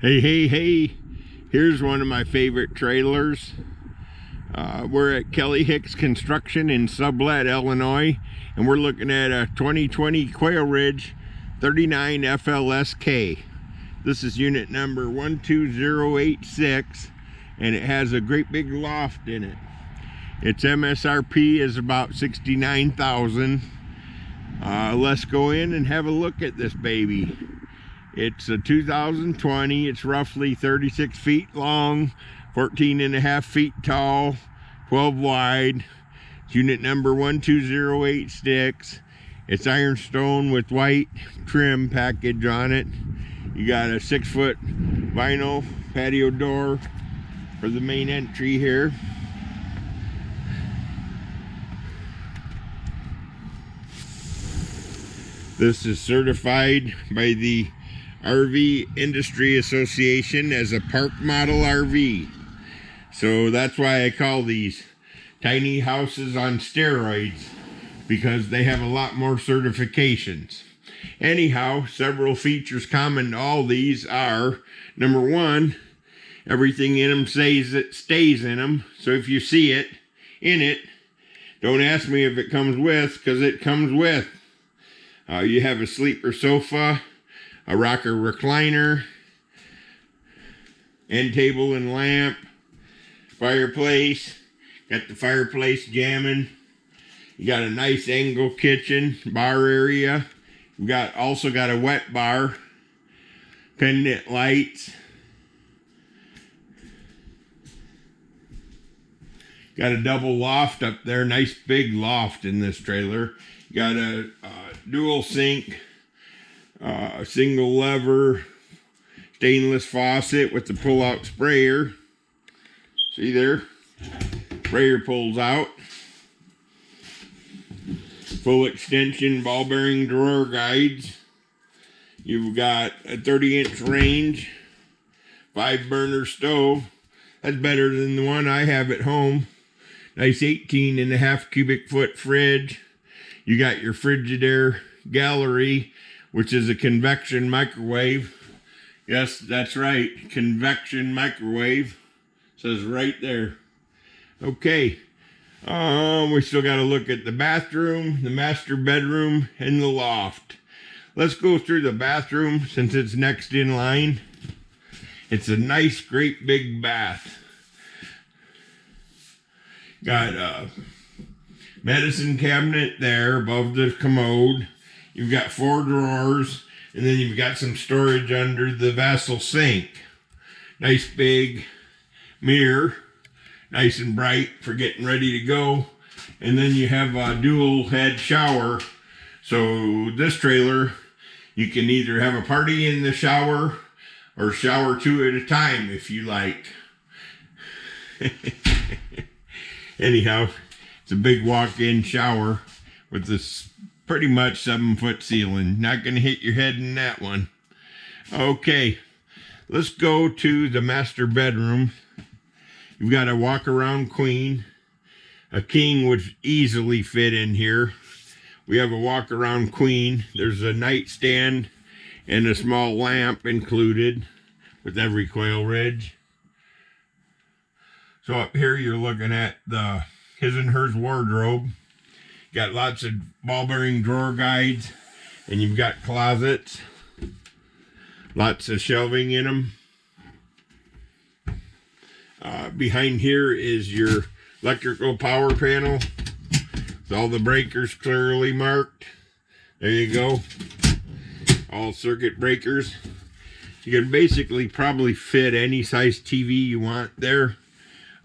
Hey, here's one of my favorite trailers. We're at Kelly Hicks Construction in Sublette, Illinois, and we're looking at a 2020 Quailridge 39 FLSK. This is unit number 12086, and it has a great big loft in it. Its MSRP is about $69,000. Let's go in and have a look at this baby. It's a 2020. It's roughly 36 feet long, 14.5 feet tall, 12 wide. It's unit number 12086. It's ironstone with white trim package on it. You got a 6-foot vinyl patio door for the main entry here. This is certified by the RV Industry Association as a park model RV. So that's why I call these tiny houses on steroids, because they have a lot more certifications. Anyhow, several features common to all these are, number one, everything in them says it stays in them. So if you see it in it, don't ask me if it comes with, because it comes with. You have a sleeper sofa, a rocker recliner, end table and lamp, fireplace. Got the fireplace jamming. You got a nice angle kitchen, bar area. You also got a wet bar, pendant lights. Got a double loft up there, nice big loft in this trailer. You got a dual sink, single lever, stainless faucet with the pull-out sprayer. See there? Sprayer pulls out. Full extension ball bearing drawer guides. You've got a 30-inch range, 5-burner stove. That's better than the one I have at home. Nice 18.5 cubic foot fridge. You got your Frigidaire gallery, which is a convection microwave. Yes, that's right, convection microwave. Says right there. Okay. We still got to look at the bathroom, the master bedroom, and the loft. Let's go through the bathroom since it's next in line. It's a nice, great big bath. Got a medicine cabinet there above the commode. You've got 4 drawers, and then you've got some storage under the vessel sink. Nice big mirror, nice and bright for getting ready to go. And then you have a dual head shower. So this trailer, you can either have a party in the shower or shower 2 at a time if you like. Anyhow, it's a big walk-in shower with this pretty much 7-foot ceiling. Not going to hit your head in that one. Okay, let's go to the master bedroom. You've got a walk-around queen. A king would easily fit in here. We have a walk-around queen. There's a nightstand and a small lamp included with every Quailridge. So up here you're looking at the his and hers wardrobe. Got lots of ball bearing drawer guides, and you've got closets. Lots of shelving in them. Behind here is your electrical power panel with all the breakers clearly marked. There you go. All circuit breakers. You can basically probably fit any size TV you want there.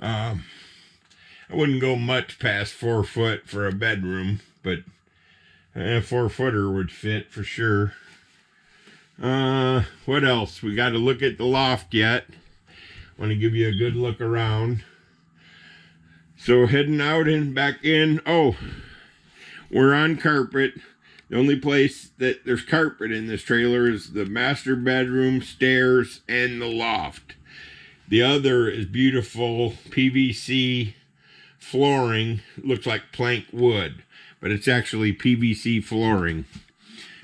I wouldn't go much past 4 foot for a bedroom, but a 4-footer would fit for sure. What else? We got to look at the loft yet. Want to give you a good look around. So heading out and back in. Oh, we're on carpet. The only place that there's carpet in this trailer is the master bedroom, stairs, and the loft. The other is beautiful PVC flooring. Looks like plank wood, but it's actually PVC flooring.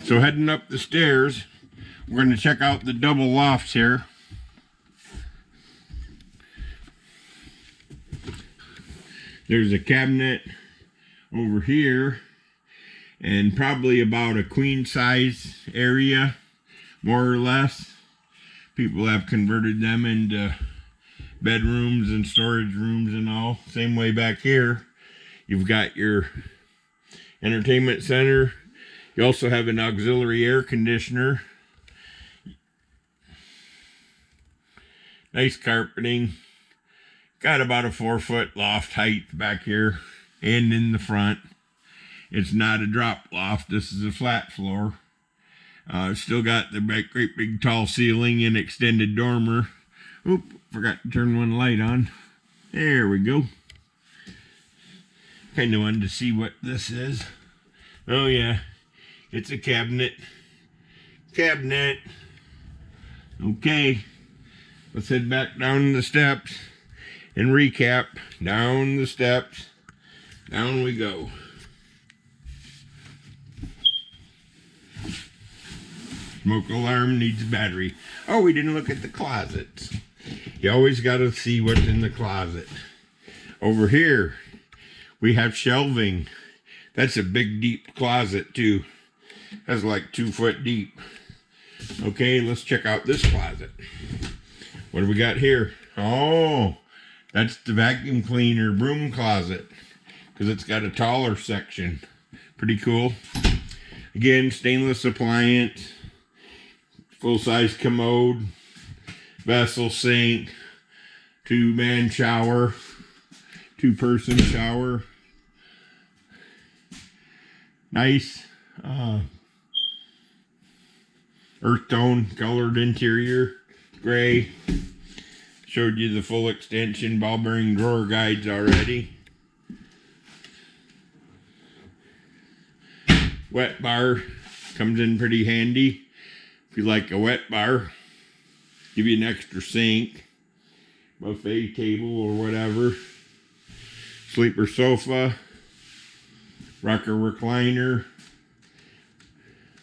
So heading up the stairs, we're going to check out the double lofts here. There's a cabinet over here, and probably about a queen size area, more or less. People have converted them into bedrooms and storage rooms and all. Same way back here. You've got your entertainment center. You also have an auxiliary air conditioner. Nice carpeting. Got about a 4-foot loft height back here and in the front. It's not a drop loft. This is a flat floor. Still got the great big tall ceiling and extended dormer. Oop, forgot to turn one light on. There we go. Kind of wanted to see what this is. Oh yeah, it's a cabinet. Cabinet. Okay, let's head back down the steps and recap. Down the steps. Down we go. Smoke alarm needs battery. Oh, we didn't look at the closets. You always got to see what's in the closet. Over here, we have shelving. That's a big, deep closet, too. That's like 2 foot deep. Okay, let's check out this closet. What do we got here? Oh, that's the vacuum cleaner broom closet, because it's got a taller section. Pretty cool. Again, stainless appliance. Full-size commode, vessel sink, 2-man shower, 2-person shower. Nice earth tone colored interior, gray. Showed you the full extension ball bearing drawer guides already. Wet bar comes in pretty handy. If you like a wet bar, give you an extra sink, buffet table or whatever, sleeper sofa, rocker recliner,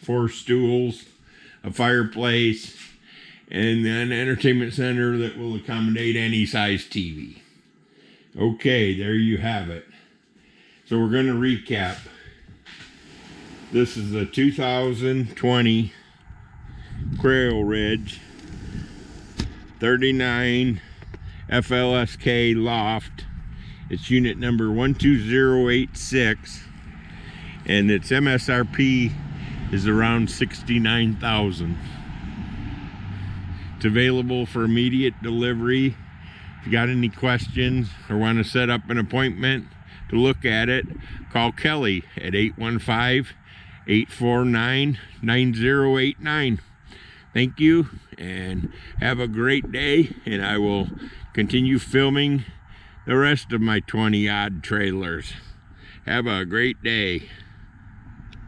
4 stools, a fireplace, and an entertainment center that will accommodate any size TV. Okay, there you have it. So we're going to recap. This is the 2020 Quailridge 39 FLSK Loft. It's unit number 12086, and its MSRP is around $69,000. It's available for immediate delivery. If you got any questions or want to set up an appointment to look at it, call Kelly at 815-849-9089. Thank you, and have a great day, and I will continue filming the rest of my 20-odd trailers. Have a great day.